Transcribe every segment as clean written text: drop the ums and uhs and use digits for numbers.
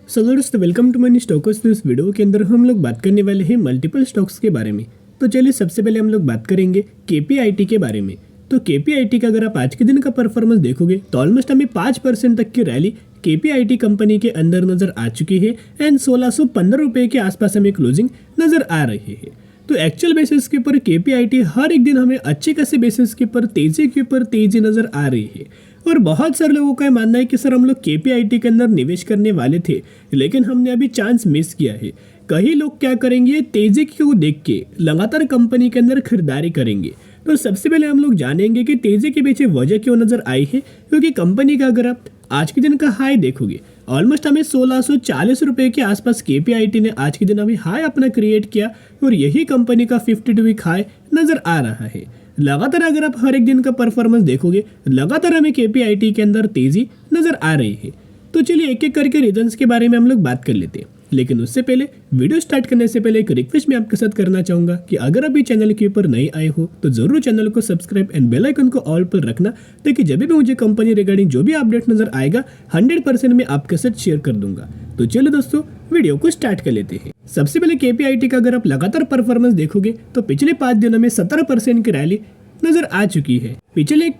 सो दोस्तों welcome to money stocks. तो इस वीडियो के अंदर हम लोग बात करने वाले हैं मल्टीपल स्टॉक्स के बारे में। तो चलिए सबसे पहले हम लोग बात करेंगे केपीआईटी के बारे में। तो केपीआईटी का अगर आप आज के दिन का परफॉर्मेंस देखोगे तो ऑलमोस्ट हमें 5% तक की रैली केपीआईटी कंपनी के अंदर नजर आ चुकी है एंड 1615 रुपये के आसपास हमें क्लोजिंग नजर आ रही है। तो एक्चुअल बेसिस के ऊपर केपीआईटी हर एक दिन हमें अच्छे खासे बेसिस के ऊपर तेजी नजर आ रही है। और बहुत सारे लोगों का मानना है कि सर हम लोग केपीआईटी के अंदर निवेश करने वाले थे लेकिन हमने अभी चांस मिस किया है। कई लोग क्या करेंगे, तेजी को देख के लगातार कंपनी के अंदर खरीदारी करेंगे। तो सबसे पहले हम लोग जानेंगे कि तेजी के पीछे वजह क्यों नजर आई है, क्योंकि कंपनी का अगर आप आज के दिन का हाई देखोगे ऑलमोस्ट हमें 1640 रुपये के आसपास केपीआईटी ने आज के दिन अभी हाई अपना क्रिएट किया और यही कंपनी का 52 वीक हाई नजर आ रहा है। लगातार अगर आप हर एक दिन का परफॉर्मेंस देखोगे लगातार हमें केपीआईटी के अंदर तेजी नजर आ रही है। तो चलिए एक एक करके रीजंस के बारे में हम लोग बात कर लेते हैं, लेकिन उससे पहले वीडियो स्टार्ट करने से पहले एक रिक्वेस्ट मैं आपके साथ करना चाहूंगा कि अगर अभी चैनल के ऊपर नए आए हो तो जरूर चैनल को सब्सक्राइब एंड बेल आइकन को ऑल पर रखना, ताकि जब भी मुझे कंपनी रिगार्डिंग जो भी अपडेट नजर आएगा 100% मैं आपके साथ शेयर कर दूंगा। तो चलो दोस्तों वीडियो को स्टार्ट कर लेते हैं। सबसे पहले केपीआईटी का अगर आप लगातार परफॉर्मेंस देखोगे तो पिछले 5 दिनों में 17% की रैली नजर आ चुकी है। पिछले एक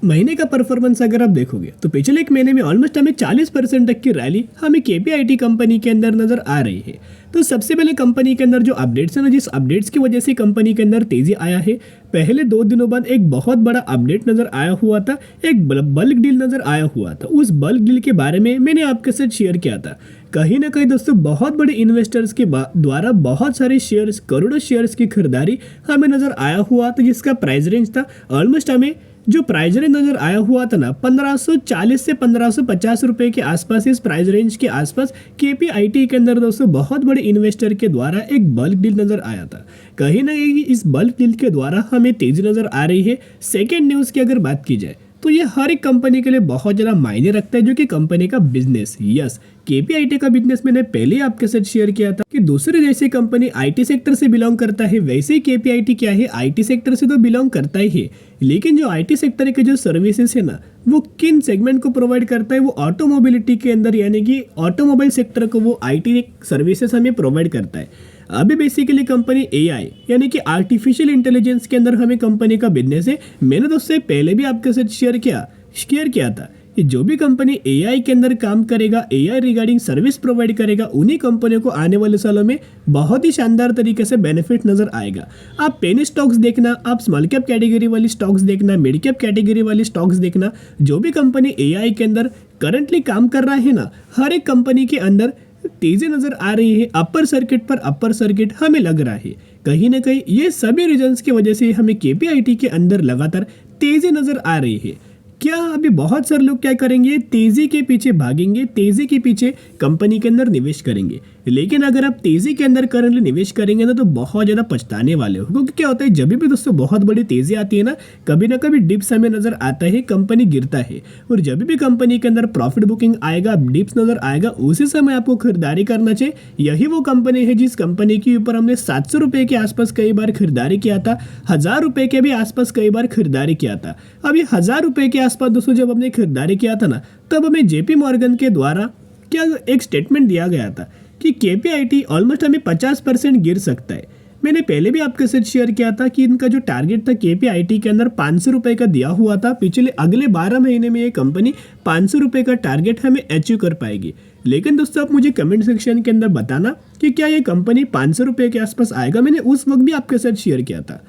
महीने का परफॉर्मेंस अगर आप देखोगे तो पिछले एक महीने में ऑलमोस्ट हमें 40% तक की रैली हमें केपीआईटी कंपनी के अंदर नजर आ रही है। तो सबसे पहले कंपनी के अंदर जो अपडेट्स है ना, जिस अपडेट्स की वजह से कंपनी के अंदर तेजी आया है, पहले 2 दिनों बाद एक बहुत बड़ा अपडेट नजर आया हुआ था, एक बल्क डील नजर आया हुआ था। उस बल्क डील के बारे में मैंने आपके साथ शेयर किया था। कहीं ना कहीं दोस्तों बहुत बड़े इन्वेस्टर्स के द्वारा बहुत सारे शेयर्स, करोड़ों शेयर्स की खरीदारी हमें नजर आया हुआ था, जिसका प्राइस रेंज था ऑलमोस्ट हमें जो प्राइस रेंज नजर आया हुआ था ना 1540 से 1550 रुपए के आसपास। इस प्राइस रेंज के आसपास केपीआईटी के अंदर दोस्तों बहुत बड़े इन्वेस्टर के द्वारा एक बल्क डील नजर आया था। कहीं ना कहीं इस बल्क डील के द्वारा हमें तेजी नजर आ रही है। सेकेंड न्यूज की अगर बात की जाए तो ये हर एक कंपनी के लिए बहुत ज़्यादा मायने रखता है, जो कि कंपनी का बिजनेस। यस, केपीआईटी का बिजनेस मैंने पहले ही आपके साथ शेयर किया था कि दूसरे जैसे कंपनी आईटी सेक्टर से बिलोंग करता है, वैसे ही केपीआईटी क्या है, आईटी सेक्टर से तो बिलोंग करता ही है। लेकिन जो आईटी सेक्टर के जो सर्विसेज है ना, वो किन सेगमेंट को प्रोवाइड करता है, वो ऑटोमोबिलिटी के अंदर, यानी कि ऑटोमोबाइल सेक्टर को वो आईटी सर्विसेज हमें प्रोवाइड करता है। अभी बेसिकली कंपनी एआई यानी कि आर्टिफिशियल इंटेलिजेंस के अंदर हमें कंपनी का बिजनेस है। मैंने दोस्तों पहले भी आपके साथ शेयर किया था कि जो भी कंपनी एआई के अंदर काम करेगा, एआई रिगार्डिंग सर्विस प्रोवाइड करेगा, उन्हीं कंपनियों को आने वाले सालों में बहुत ही शानदार तरीके से बेनिफिट नजर आएगा। आप पेनी स्टॉक्स देखना, आप स्मॉल कैप कैटेगरी वाली स्टॉक्स देखना, मिड कैप कैटेगरी वाली स्टॉक्स देखना, जो भी कंपनी एआई के अंदर करंटली काम कर रहा है ना, हर एक कंपनी के अंदर तेजी नजर आ रही है। अपर सर्किट हमें लग रहा है। कहीं ना कहीं ये सभी रीजंस की वजह से हमें केपीआईटी के अंदर लगातार तेजी नजर आ रही है। क्या अभी बहुत सारे लोग क्या करेंगे, तेजी के पीछे भागेंगे, तेजी के पीछे कंपनी के अंदर निवेश करेंगे। लेकिन अगर आप तेजी के अंदर करंटली निवेश करेंगे ना तो बहुत ज़्यादा पछताने वाले हो, क्योंकि क्या होता है जब भी दोस्तों बहुत बड़ी तेजी आती है ना कभी डिप्स हमें नजर आता है, कंपनी गिरता है। और जब भी कंपनी के अंदर प्रॉफिट बुकिंग आएगा, डिप्स नजर आएगा, उसी समय आपको खरीदारी करना चाहिए। यही वो कंपनी है जिस कंपनी के ऊपर हमने 700 रुपये के आसपास कई बार खरीदारी किया था, 1000 रुपये के भी आसपास कई बार खरीदारी किया था। अब ये 1000 रुपये के आसपास दोस्तों जब हमने खरीदारी किया था ना, तब हमें जेपी मॉर्गन के द्वारा क्या एक स्टेटमेंट दिया गया था कि केपीआईटी ऑलमोस्ट हमें 50% गिर सकता है। मैंने पहले भी आपके साथ शेयर किया था कि इनका जो टारगेट था केपीआईटी के अंदर 500 रुपये का दिया हुआ था। पिछले अगले 12 महीने में ये कंपनी 500 रुपये का टारगेट हमें अचीव कर पाएगी। लेकिन दोस्तों आप मुझे कमेंट सेक्शन के अंदर बताना कि क्या ये कंपनी 500 रुपये के आसपास आएगा। मैंने उस वक्त भी आपके साथ शेयर किया था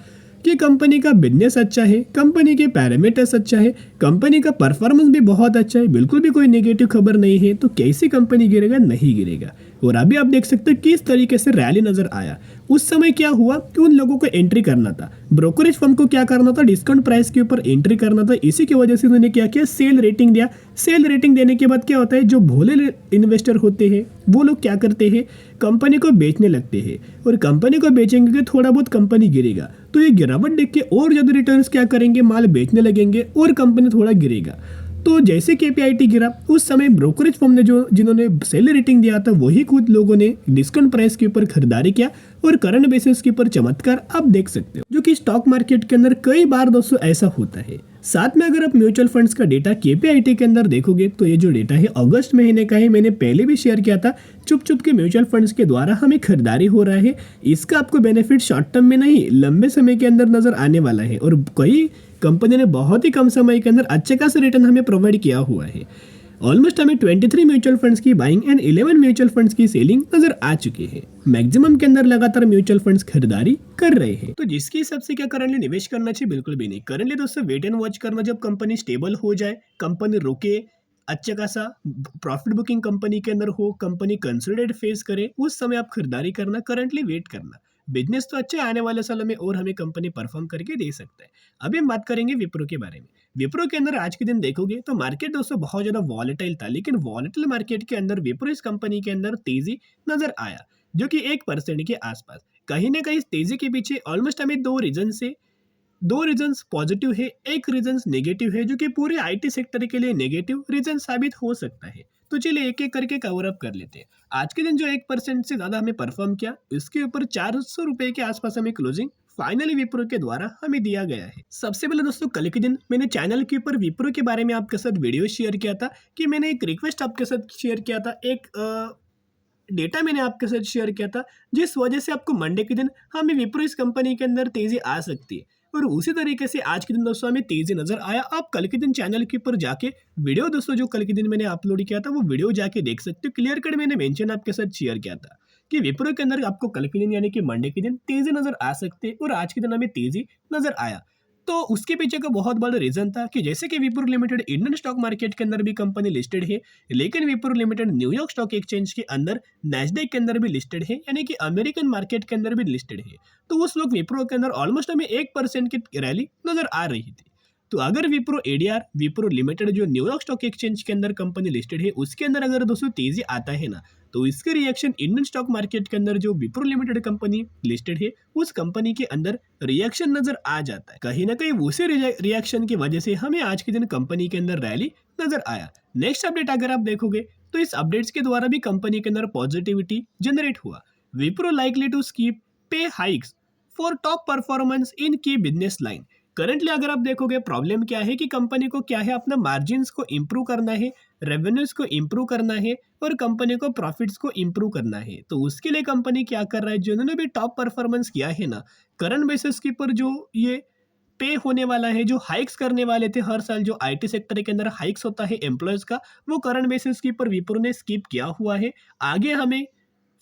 कि कंपनी का बिजनेस अच्छा है, कंपनी के पैरामीटर्स अच्छा है, कंपनी का परफॉर्मेंस भी बहुत अच्छा है, बिल्कुल भी कोई नेगेटिव खबर नहीं है। तो कैसी कंपनी गिरेगा, नहीं गिरेगा। और अभी आप देख सकते हो किस तरीके से रैली नजर आया। उस समय क्या हुआ कि उन लोगों को एंट्री करना था, ब्रोकरेज फर्म को क्या करना था, डिस्काउंट प्राइस के ऊपर एंट्री करना था। इसी की वजह से उन्होंने क्या किया, सेल रेटिंग दिया। सेल रेटिंग देने के बाद क्या होता है, जो भोले इन्वेस्टर होते हैं वो लोग क्या करते हैं, कंपनी को बेचने लगते हैं। और कंपनी को बेचेंगे कि थोड़ा बहुत कंपनी गिरेगा, तो ये गिरावट देख के और ज़्यादा रिटर्न्स क्या करेंगे, माल बेचने लगेंगे और कंपनी थोड़ा गिरेगा। तो जैसे केपीआईटी गिरा उस समय ब्रोकरेज फर्म ने जिन्होंने सेल रेटिंग दिया था वही खुद लोगों ने डिस्काउंट प्राइस के ऊपर खरीदारी किया और करंट बेसिस के ऊपर चमत्कार आप देख सकते हो, जो कि स्टॉक मार्केट के अंदर कई बार दोस्तों ऐसा होता है। साथ में अगर आप म्यूचुअल फंड्स का डेटा केपीआईटी के अंदर देखोगे तो ये जो डेटा है अगस्त महीने का है, मैंने पहले भी शेयर किया था। चुप चुप के म्यूचुअल फंड्स के द्वारा हमें खरीदारी हो रहा है, इसका आपको बेनिफिट शॉर्ट टर्म में नहीं लंबे समय के अंदर नजर आने वाला है और कई कंपनी ने बहुत ही कम समय के अंदर अच्छे खासा रिटर्न हमें प्रोवाइड किया हुआ है। ऑलमोस्ट हमें 23 म्यूचुअल फंड्स की बाइंग एंड 11 म्यूचुअल फंड्स की सेलिंग नजर आ चुकी है। मैक्सिमम के अंदर लगातार म्यूचुअल फंड्स खरीदारी कर रहे हैं। तो जिसके हिसाब से क्या करंटली निवेश करना चाहिए, बिल्कुल भी नहीं। करंटली दोस्तों वेट एंड वॉच करना, जब कंपनी स्टेबल हो जाए, कंपनी रुके, अच्छा खासा प्रॉफिट बुकिंग कंपनी के अंदर हो, कंपनी कंसोलिडेट फेस करे, उस समय आप खरीदारी करना, करंटली वेट करना। बिजनेस तो अच्छे आने वाले सालों में और हमें कंपनी परफॉर्म करके दे सकता है। अभी हम बात करेंगे विप्रो के बारे में। विप्रो के अंदर आज के दिन देखोगे तो मार्केट दोस्तों बहुत ज्यादा वॉलेटाइल था, लेकिन वॉलेटाइल मार्केट के अंदर विप्रो इस कंपनी के अंदर तेजी नजर आया, जो कि 1% के आसपास। कहीं ना कहीं तेजी के पीछे ऑलमोस्ट हमें दो रीजंस पॉजिटिव है, एक रीजंस नेगेटिव है, जो कि पूरे आईटी सेक्टर के लिए नेगेटिव रीजन साबित हो सकता है। तो चलिए एक एक करके कवर अप कर लेते हैं। आज के दिन जो 1% से ज्यादा हमें परफॉर्म किया, इसके ऊपर 400 रुपए के आसपास हमें क्लोजिंग फाइनली विप्रो के द्वारा हमें दिया गया है। सबसे पहले दोस्तों कल के दिन मैंने चैनल के ऊपर विप्रो के बारे में आपके साथ वीडियो शेयर किया था कि मैंने एक रिक्वेस्ट आपके साथ शेयर किया था, एक डेटा मैंने आपके साथ शेयर किया था, जिस वजह से आपको मंडे के दिन हमें विप्रो इस कंपनी के अंदर तेजी आ सकती है। और उसी तरीके से आज के दिन दोस्तों हमें तेजी नजर आया। आप कल के दिन चैनल के ऊपर जाके वीडियो दोस्तों जो कल के दिन मैंने अपलोड किया था वो वीडियो जाके देख सकते हो। क्लियर कट मैंने मेंशन आपके साथ शेयर किया था कि विप्रो के अंदर आपको कल के दिन यानी कि मंडे के दिन तेजी नजर आ सकते हैं, और आज के दिन हमें तेजी नजर आया। तो उसके पीछे का बहुत बड़ा रीजन था कि जैसे कि Wipro limited Indian stock market के अंदर भी कंपनी लिस्टेड है, लेकिन Wipro limited New York stock exchange के अंदर नैस्डैक के अंदर भी लिस्टेड है, यानी कि अमेरिकन मार्केट के अंदर भी लिस्टेड है। तो उस वक्त विप्रो के अंदर ऑलमोस्ट हमें 1% की रैली नजर आ रही थी। तो अगर विप्रो एडीआर विप्रो लिमिटेड जो न्यूयॉर्क स्टॉक एक्सचेंज के अंदर कंपनी लिस्टेड है उसके अंदर अगर दोस्तों तेजी आता है ना, तो इसके रिएक्शन इंडियन स्टॉक मार्केट के अंदर जो विप्रो लिमिटेड कंपनी लिस्टेड है उस कंपनी के अंदर रिएक्शन नजर आ जाता है। कहीं ना कहीं उसी रिएक्शन की वजह से हमें आज के दिन कंपनी के अंदर रैली नजर आया। नेक्स्ट अपडेट अगर आप देखोगे तो इस अपडेट्स के द्वारा भी कंपनी के अंदर पॉजिटिविटी जनरेट हुआ। विप्रो लाइकली टू स्कीप पे hikes for top performance in की बिजनेस लाइन। करंटली अगर आप देखोगे प्रॉब्लम क्या है कि कंपनी को क्या है, अपना मार्जिन्स को इम्प्रूव करना है, रेवेन्यूज को इम्प्रूव करना है और कंपनी को प्रॉफिट्स को इम्प्रूव करना है। तो उसके लिए कंपनी क्या कर रहा है, जिन्होंने भी टॉप परफॉर्मेंस किया है ना, करंट बेसिस के ऊपर जो ये पे होने वाला है, जो हाइक्स करने वाले थे हर साल, जो आईटी सेक्टर के अंदर हाइक्स होता है एम्प्लॉयज का, वो करंट बेसिस के ऊपर विप्रो ने स्किप किया हुआ है, आगे हमें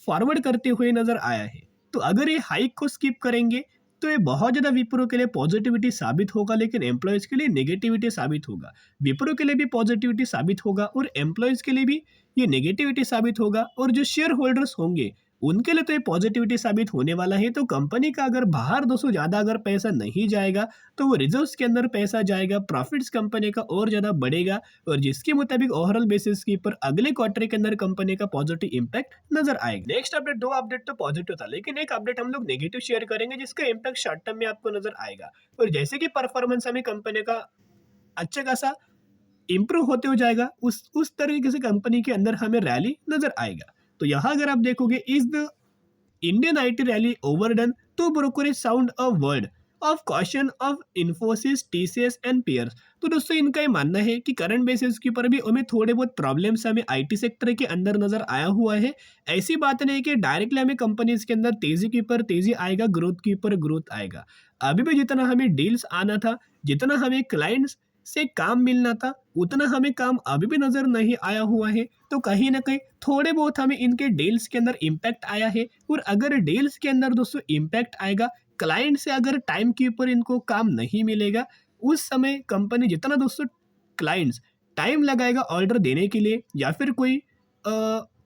फॉरवर्ड करते हुए नजर आया है। तो अगर ये हाइक को स्किप करेंगे तो ये बहुत ज़्यादा विप्रो के लिए पॉजिटिविटी साबित होगा, लेकिन एम्प्लॉयज़ के लिए नेगेटिविटी साबित होगा। विप्रो के लिए भी पॉजिटिविटी साबित होगा और एम्प्लॉयज़ के लिए भी ये नेगेटिविटी साबित होगा, और जो शेयर होल्डर्स होंगे उनके लिए तो ये पॉजिटिविटी साबित होने वाला है। तो कंपनी का अगर बाहर 200 ज़्यादा अगर पैसा नहीं जाएगा तो वो रिजर्व्स के अंदर पैसा जाएगा, प्रॉफिट्स कंपनी का और ज़्यादा बढ़ेगा, और जिसके मुताबिक ओवरऑल बेसिस के ऊपर अगले क्वार्टर के अंदर कंपनी का पॉजिटिव इंपैक्ट नजर आएगा। नेक्स्ट अपडेट, दो अपडेट तो पॉजिटिव था, लेकिन एक अपडेट हम लोग नेगेटिव शेयर करेंगे जिसका इंपैक्ट शॉर्ट टर्म में आपको नजर आएगा। और जैसे कि परफॉर्मेंस हमें कंपनी का अच्छा खासा इंप्रूव होते हो जाएगा, उस तरीके से कंपनी के अंदर हमें रैली नजर आएगा। तो यहाँ अगर आप देखोगे, is the Indian IT rally overdone two brokerage sound a word of caution of Infosys, TCS and peers. तो दोस्तों इनका ये मानना है कि करंट बेसिस के ऊपर भी हमें थोड़े बहुत प्रॉब्लम्स हमें आईटी सेक्टर के अंदर नजर आया हुआ है। ऐसी बात नहीं कि डायरेक्टली हमें कंपनीज के अंदर तेजी के ऊपर तेजी आएगा, ग्रोथ के ऊपर ग्रोथ आएगा। अभी भी जितना हमें डील्स आना था, जितना हमें क्लाइंट्स से काम मिलना था, उतना हमें काम अभी भी नजर नहीं आया हुआ है। तो कहीं ना कहीं थोड़े बहुत हमें इनके डील्स के अंदर इम्पैक्ट आया है, और अगर डील्स के अंदर दोस्तों इम्पैक्ट आएगा, क्लाइंट से अगर टाइम के ऊपर इनको काम नहीं मिलेगा, उस समय कंपनी जितना दोस्तों क्लाइंट्स टाइम लगाएगा ऑर्डर देने के लिए, या फिर कोई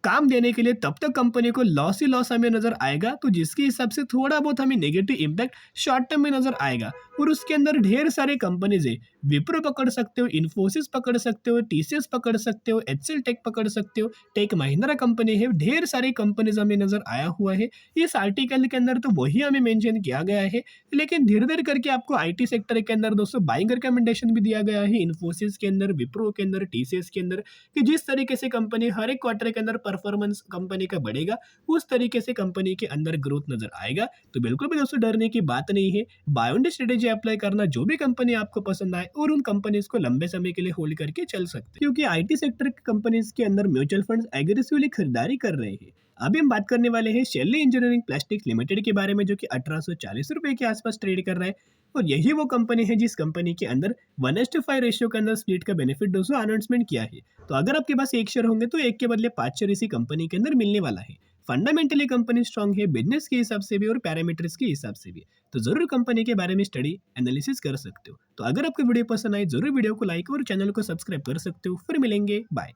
काम देने के लिए तब तक कंपनी को लॉस ही लॉस हमें नजर आएगा, तो जिसके हिसाब से थोड़ा बहुत हमें नेगेटिव इम्पैक्ट शॉर्ट टर्म में नजर आएगा। और उसके अंदर ढेर सारे कंपनीज है, विप्रो पकड़ सकते हो, इन्फोसिस पकड़ सकते हो, टीसीएस पकड़ सकते हो, एचसीएल टेक पकड़ सकते हो, टेक महिंद्रा कंपनी है, ढेर सारी कंपनीज हमें नजर आया हुआ है। इस आर्टिकल के अंदर तो वही हमें मेंशन किया गया है, लेकिन धीरे धीरे करके आपको आईटी सेक्टर के अंदर दोस्तों बाइंग रिकमेंडेशन भी दिया गया है, इन्फोसिस के अंदर, विप्रो के अंदर, टीसीएस के अंदर, कि जिस तरीके से कंपनी हर एक क्वार्टर के अंदर परफॉर्मेंस कंपनी का बढ़ेगा, उस तरीके से कंपनी के अंदर ग्रोथ नजर आएगा। तो बिल्कुल भी दोस्तों डरने की बात नहीं है। Buy on dip strategy apply करना, जो भी कंपनी आपको पसंद आए और उन कंपनीज को लंबे समय के लिए होल्ड करके चल सकते हैं, क्योंकि आईटी सेक्टर की कंपनीज के अंदर म्यूचुअल फंड्स एग्रेसिवली खरीदारी कर रहे हैं। अभी हम बात करने वाले हैं शेरली इंजीनियरिंग प्लास्टिक लिमिटेड के बारे में, जो कि 1840 रुपए के आसपास ट्रेड कर रहा है। और यही वो कंपनी है जिस कंपनी के अंदर 1:5 रेशियो के अंदर स्प्लिट का बेनिफिट दोस्तों अनाउंसमेंट किया है। तो अगर आपके पास एक शेयर होंगे तो एक के बदले 5 शेयर इसी कंपनी के अंदर मिलने वाला है। फंडामेंटली कंपनी स्ट्रांग है, बिजनेस के हिसाब से भी और पैरामीटर्स के हिसाब से भी। तो जरूर कंपनी के बारे में स्टडी एनालिसिस कर सकते हो। तो अगर आपको वीडियो पसंद आए जरूर वीडियो को लाइक और चैनल को सब्सक्राइब कर सकते हो। फिर मिलेंगे, बाय।